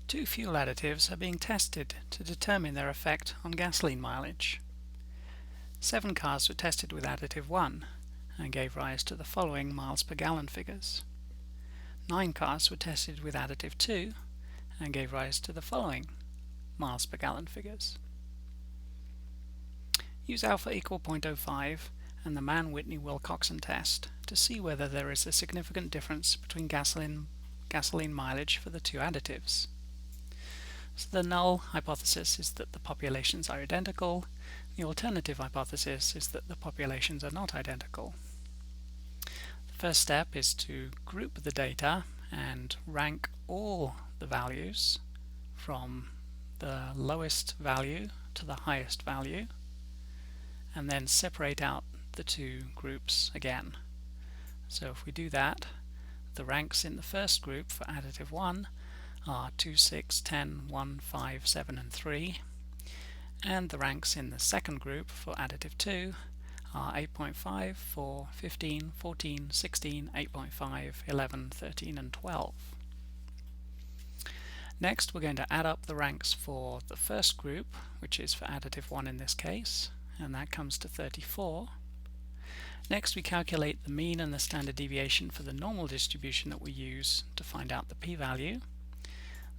Two fuel additives are being tested to determine their effect on gasoline mileage. 7 cars were tested with additive 1 and gave rise to the following miles per gallon figures. 9 cars were tested with additive 2 and gave rise to the following miles per gallon figures. Use alpha equal 0.05 and the Mann-Whitney-Wilcoxon test to see whether there is a significant difference between gasoline mileage for the two additives. So the null hypothesis is that the populations are identical. The alternative hypothesis is that the populations are not identical. The first step is to group the data and rank all the values from the lowest value to the highest value, and then separate out the two groups again. So if we do that, the ranks in the first group for additive 1 are 2, 6, 10, 1, 5, 7 and 3, and the ranks in the second group for additive 2 are 8.5, 4, 15, 14, 16, 8.5, 11, 13 and 12. Next we're going to add up the ranks for the first group, which is for additive 1 in this case, and that comes to 34. Next we calculate the mean and the standard deviation for the normal distribution that we use to find out the p-value.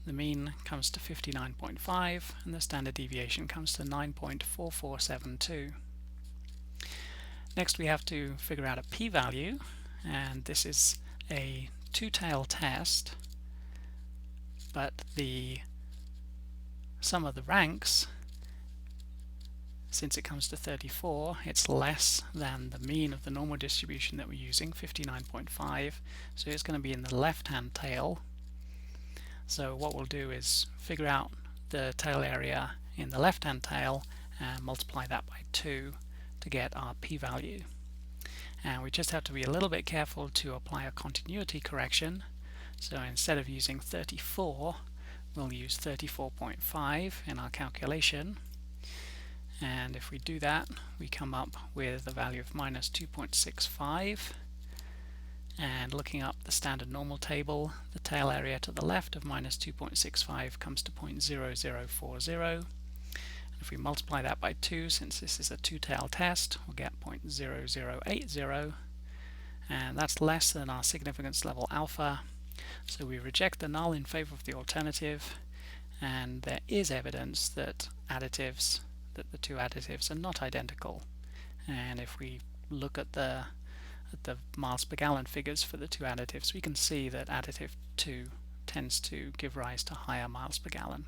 The mean comes to 59.5 and the standard deviation comes to 9.4472. Next we have to figure out a p-value, and this is a two-tail test, but the sum of the ranks, since it comes to 34, it's less than the mean of the normal distribution that we're using, 59.5, so it's going to be in the left-hand tail. So what we'll do is figure out the tail area in the left-hand tail and multiply that by 2 to get our p-value. And we just have to be a little bit careful to apply a continuity correction. So instead of using 34, we'll use 34.5 in our calculation. And if we do that, we come up with a value of minus 2.65. And looking up the standard normal table, the tail area to the left of minus 2.65 comes to 0.0040. And if we multiply that by 2, since this is a two-tail test, we'll get 0.0080. And that's less than our significance level alpha. So we reject the null in favor of the alternative, and there is evidence that the two additives are not identical. And if we look at the miles per gallon figures for the two additives, we can see that additive 2 tends to give rise to higher miles per gallon.